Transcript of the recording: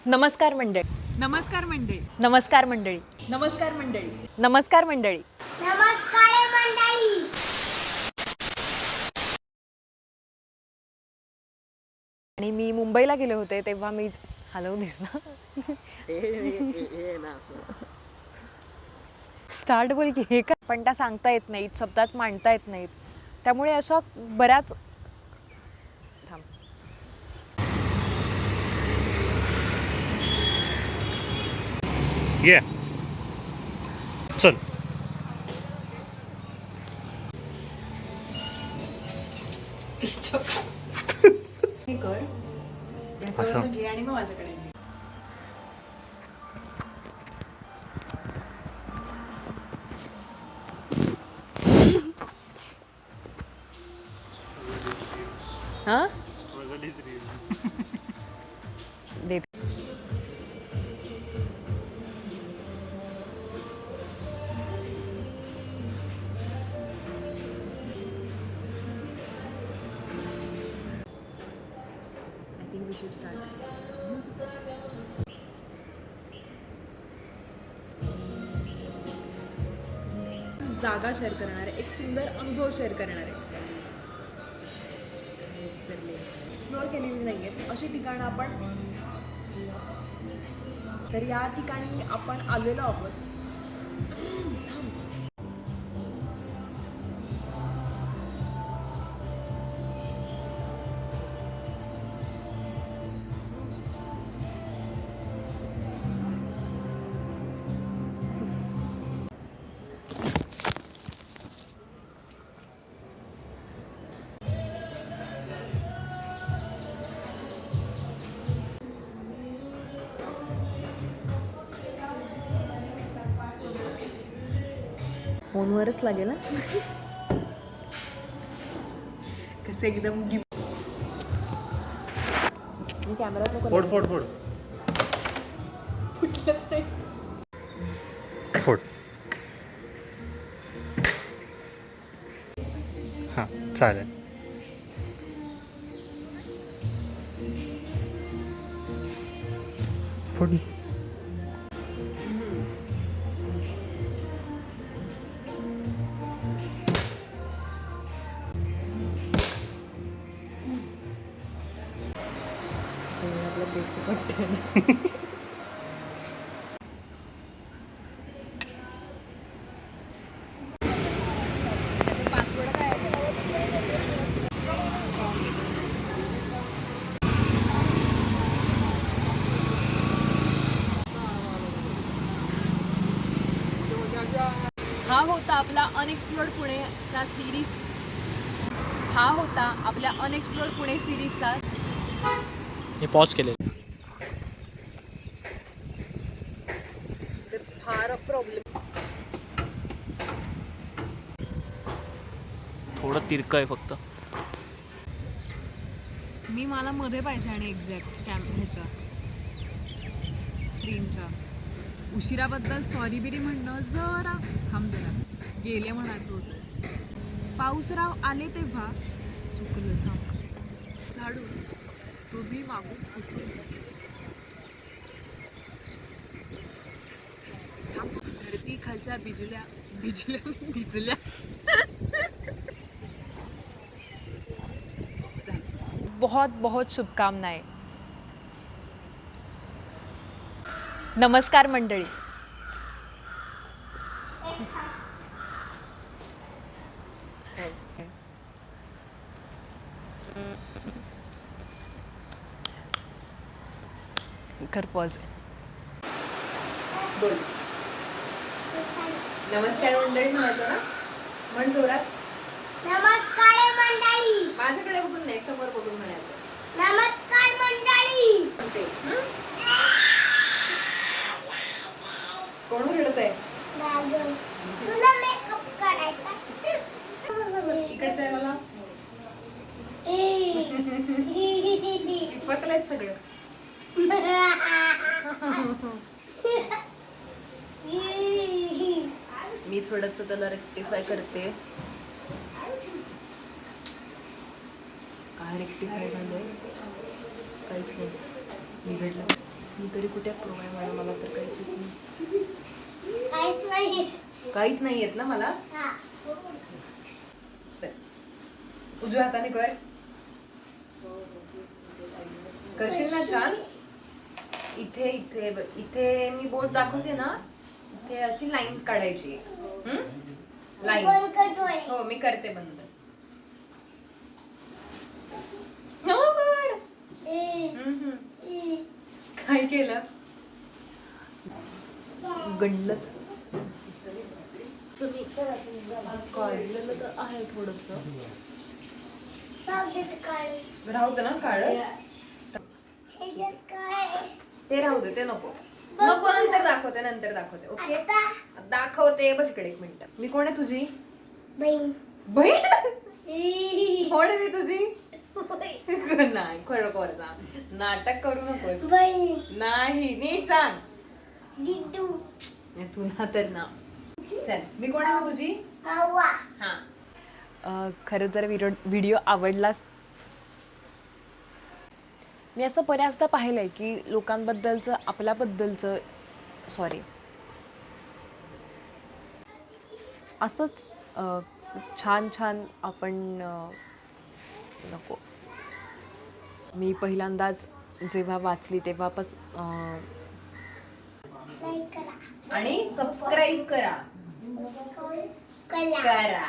नमस्कार मंडळी. नमस्कार मंडळी. नमस्कार मंडळी. नमस्कार मंडळी. नमस्कार मंडळी. नमस्कार मंडळी. आणि मी मुंबईला गेले होते तेव्हा मी हलवलीस ना स्टार्ट बोल की हे काय पण त्या सांगता येत नाहीत, शब्दात मांडता येत नाहीत, त्यामुळे अशा बऱ्याच थांब ये चल हे कर याच्यावर घे आणि मग माझ्याकडे घे. हां देते. I think we should start. जागा शेअर करणार आहे, एक सुंदर अनुभव शेअर करणार आहे. एक्सप्लोअर केलेली नाही आहेत अशी ठिकाणं आपण, तर या ठिकाणी आपण आलेलो आहोत. थांब. फोनवरच लागेल ना. कसं एकदम कॅमेरा फोड फोड फोड फुटलंच नाही. फोड हां चालेल. फोड आपलं बेसिक वाटतं. हा होता आपला अनएक्सप्लोर्ड पुणेच्या सिरीज. हा होता आपल्या अनएक्सप्लोर्ड पुणे सिरीजचा. हे पॉज केले. तर फार प्रॉब्लेम. थोडं तिरकं आहे फक्त. मी मला मध्ये पाहिजे आणि एक्झॅक्ट ह्याच्या स्क्रीनच्या. उशिराबद्दल सॉरी बिरी म्हणणं जरा थांब, जरा गेले म्हणायचं होतं. पाऊसराव आले तेव्हा चुकलं. थांब. झाडू तुम्ही मागून असू. धरती खालच्या बिजल्या बिजल्या बिजल्या. बहुत बहुत शुभकामनाएं. नमस्कार मंडळी. कर पॉज. बोल. नमस्कार मंडळी म्हणायचं ना, म्हण जोरात. नमस्कार मंडळी. माझ्याकडे बघून नाही, समोर बघून म्हणायचं. नमस्कार मंडळी. म्हणते. कोण रडत आहे? तुला मेकअप करायचा. इकडचं आहे मला शिकवतलंय सगळं. मी थोडस त्याला रेक्टिफाय करते. काय रेक्टिफाय झालंय? काहीच नाही बिघडलं. मी तरी कुठे प्रो आहे मॅडम, मला तर काहीच येत नाही. काहीच नाही. काहीच नाही येत ना मला. हा. उजव्या हाताने कर. करशील ना छान. इथे इथे इथे मी बोट दाखवते ना, इथे अशी लाईन काढायची. लाईन. कोण कटोळे? हो मी करते बंद. No, God. काय केलं गंडलच. काढलेलं तर आहे थोडस. जाऊ दे ते काढ. राहू दे ना काढ. ह्याच्यात काय? ते राहू दे, ते नको नको. नंतर दाखवते. ओके आता दाखवते. बस इकडे 1 मिनिट. मी कोण आहे तुझी बहीण. बहीण? कोण आहे मी तुझी? नाही खरोखर सांग, नाटक करू नकोस. बहीण. नाही नीट सांग. दिदू. तुला तर ना. चल मी कोण आहे तुझी? हवा. हां. खरं तर व्हिडिओ आवडलाच. मी असं बऱ्याचदा पाहिलंय की लोकांबद्दलचं, आपल्याबद्दलचं, सॉरी, असंच छान छान आपण नको. मी पहिल्यांदाच जेव्हा वाचली तेव्हापासून लाईक करा. आणि सबस्क्राईब करा. कला. करा.